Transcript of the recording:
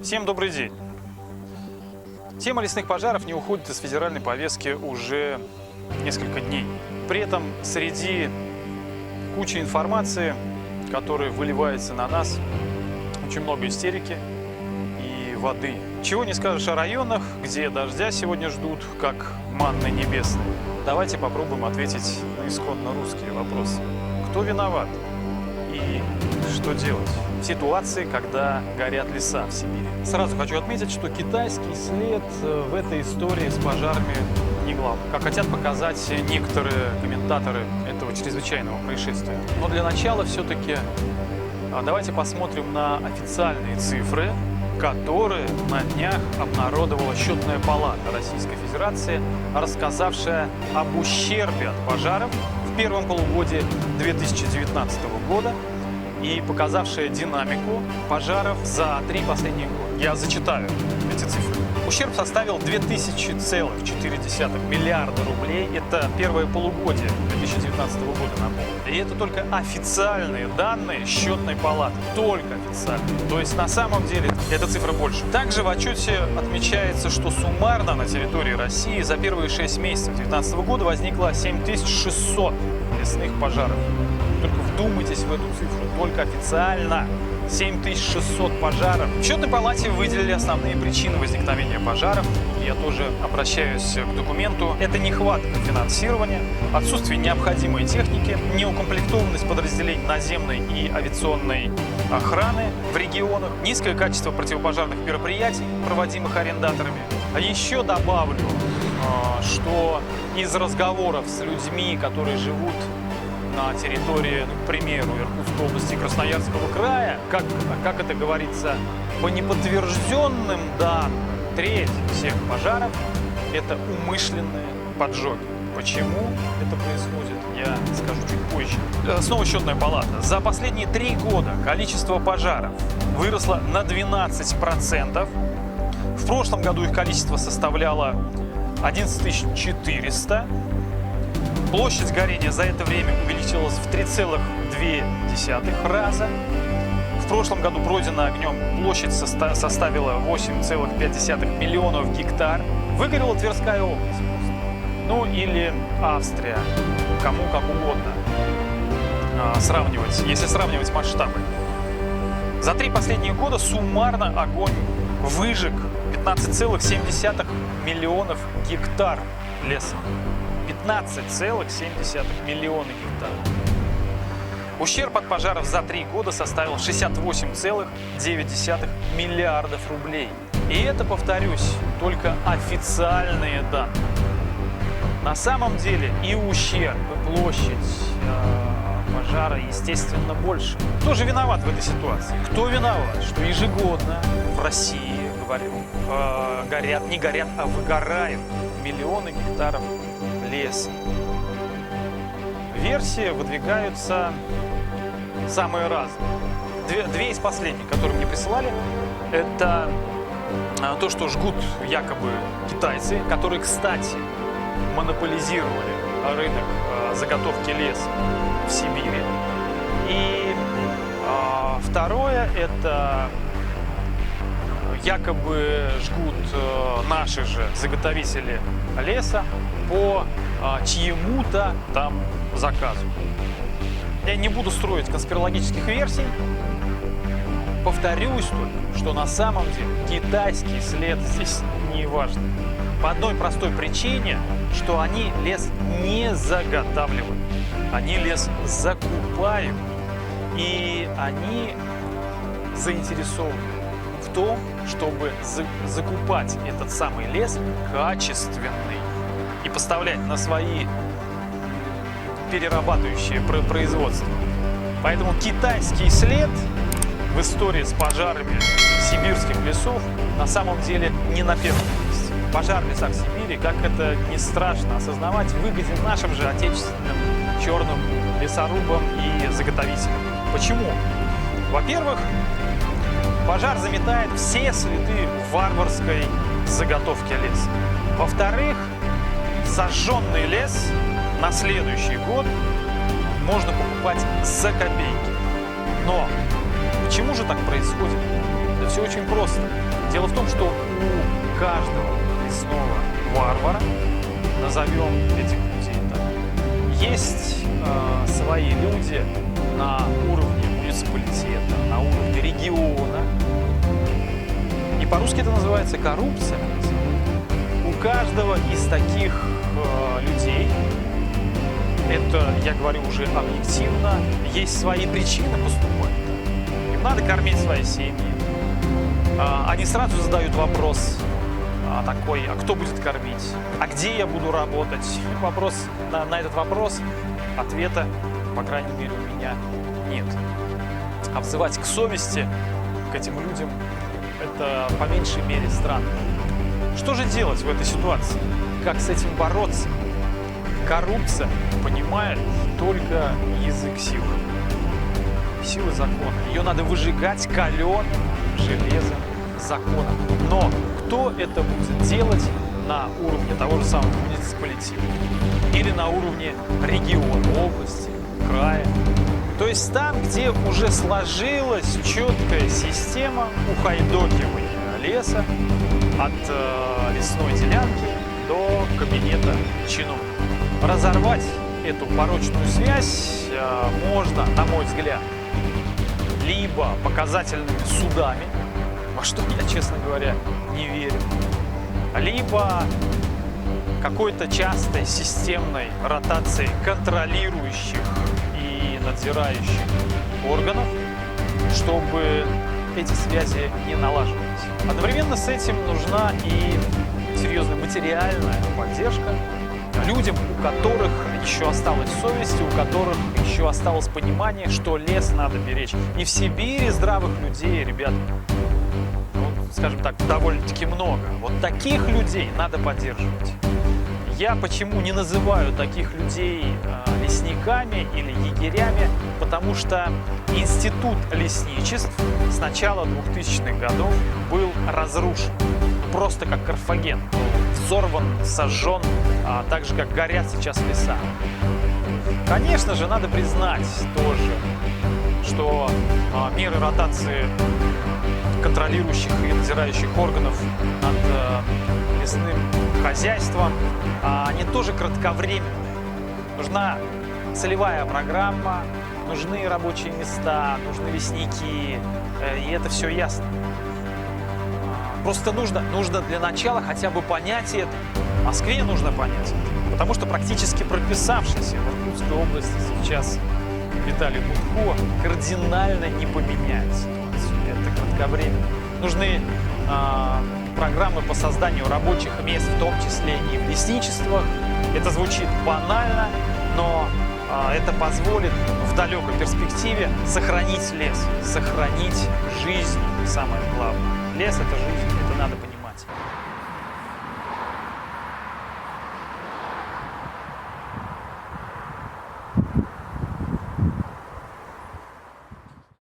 Всем добрый день! Тема лесных пожаров не уходит из федеральной повестки уже несколько дней. При этом среди кучи информации, которая выливается на нас, очень много истерики и воды. Чего не скажешь о районах, где дождя сегодня ждут, как манны небесной. Давайте попробуем ответить на исконно русские вопросы. Кто виноват и что делать в ситуации, когда горят леса в Сибири? Сразу хочу отметить, что китайский след в этой истории с пожарами не главный, как хотят показать некоторые комментаторы этого чрезвычайного происшествия. Но для начала все-таки давайте посмотрим на официальные цифры, которые на днях обнародовала Счетная палата Российской Федерации, рассказавшая об ущербе от пожаров в первом полугодии 2019 года и показавшая динамику пожаров за 3 последних года. Я зачитаю эти цифры. Ущерб составил 2000,4 миллиарда рублей. Это первое полугодие 2019 года, напомню. И это только официальные данные Счетной палаты. Только официальные. То есть на самом деле эта цифра больше. Также в отчете отмечается, что суммарно на территории России за первые 6 месяцев 2019 года возникло 7600 лесных пожаров. Только вдумайтесь в эту цифру. Только официально 7600 пожаров. В Счетной палате выделили основные причины возникновения пожаров. Я тоже обращаюсь к документу. Это нехватка финансирования, отсутствие необходимой техники, неукомплектованность подразделений наземной и авиационной охраны в регионах, низкое качество противопожарных мероприятий, проводимых арендаторами. А еще добавлю, что из разговоров с людьми, которые живут на территории, к примеру, Иркутской области и Красноярского края, как это говорится, по неподтвержденным данным, треть всех пожаров – это умышленные поджоги. Почему это происходит, я скажу чуть позже. Снова Счетная палата. За последние 3 года количество пожаров выросло на 12%. В прошлом году их количество составляло 11 400. Площадь горения за это время увеличилась в 3,2 раза. В прошлом году пройденная огнем площадь составила 8,5 миллионов гектар. Выгорела Тверская область. Ну или Австрия. Кому как угодно сравнивать, если сравнивать масштабы. За 3 последних года суммарно огонь выжег 15,7 миллионов гектар леса. 15,7 миллиона гектар. Ущерб от пожаров за 3 года составил 68,9 миллиардов рублей. И это, повторюсь, только официальные данные. На самом деле и ущерб, и площадь пожара, естественно, больше. Кто же виноват в этой ситуации? Кто виноват, что ежегодно в России, говорю, не горят, а выгорают миллионы гектаров леса? Версии выдвигаются самые разные. Две из последних, которые мне присылали, это то, что жгут якобы китайцы, которые, кстати, монополизировали рынок заготовки леса в Сибири. И второе, это якобы жгут наши же заготовители леса по чьему-то там заказу. Я не буду строить конспирологических версий. Повторюсь только, что на самом деле китайский след здесь не важен. По одной простой причине, что они лес не заготавливают. Они лес закупают. И они заинтересованы в том, чтобы закупать этот самый лес качественный и поставлять на свои перерабатывающие производства. Поэтому китайский след в истории с пожарами сибирских лесов на самом деле не на первом месте. Пожар в лесах Сибири, как это не страшно осознавать, выгоден нашим же отечественным черным лесорубам и заготовителям. Почему? Во-первых, пожар заметает все следы варварской заготовки леса. Во-вторых, сожженный лес на следующий год можно покупать за копейки. Но почему же так происходит? Да все очень просто. Дело в том, что у каждого лесного варвара, назовем этих людей так, есть свои люди на уровне муниципалитета, на уровне региона. И по-русски это называется коррупция. У каждого из таких людей, это я говорю уже объективно, есть свои причины поступать. Им надо кормить свои семьи. Они сразу задают вопрос такой: а кто будет кормить? А где я буду работать? На этот вопрос ответа, по крайней мере, у меня нет. А взывать к совести, к этим людям, это по меньшей мере странно. Что же делать в этой ситуации? Как с этим бороться? Коррупция понимает только язык силы. Силы закона. Ее надо выжигать каленым железом закона. Но кто это будет делать на уровне того же самого муниципалитета? Или на уровне региона, области, края? То есть там, где уже сложилась четкая система ухайдокивания леса от лесной делянки до кабинета чиновника. Разорвать эту порочную связь можно, на мой взгляд, либо показательными судами, во что я, честно говоря, не верю, либо какой-то частой системной ротацией контролирующих и надзирающих органов, чтобы эти связи не налаживались. Одновременно с этим нужна и серьезная материальная поддержка людям, у которых еще осталась совесть, у которых еще осталось понимание, что лес надо беречь. И в Сибири здравых людей, ребят, скажем так, довольно-таки много. Вот таких людей надо поддерживать. Я почему не называю таких людей лесниками или егерями? Потому что институт лесничеств с начала 2000-х годов был разрушен. Просто как Карфаген. Взорван, сожжен, так же, как горят сейчас леса. Конечно же, надо признать тоже, что меры ротации контролирующих и надзирающих органов над лесным хозяйством, они тоже кратковременные. Нужна целевая программа, нужны рабочие места, нужны лесники, и это все ясно. Просто нужно для начала хотя бы понять это. В Москве нужно понять это. Потому что практически прописавшийся в Иркутской области сейчас Виталий Бутко кардинально не поменяет ситуацию. Это кратковременно. Нужны программы по созданию рабочих мест, в том числе и в лесничествах. Это звучит банально, но это позволит в далекой перспективе сохранить лес, сохранить жизнь, самое главное. Лес – это жизнь, это надо понимать.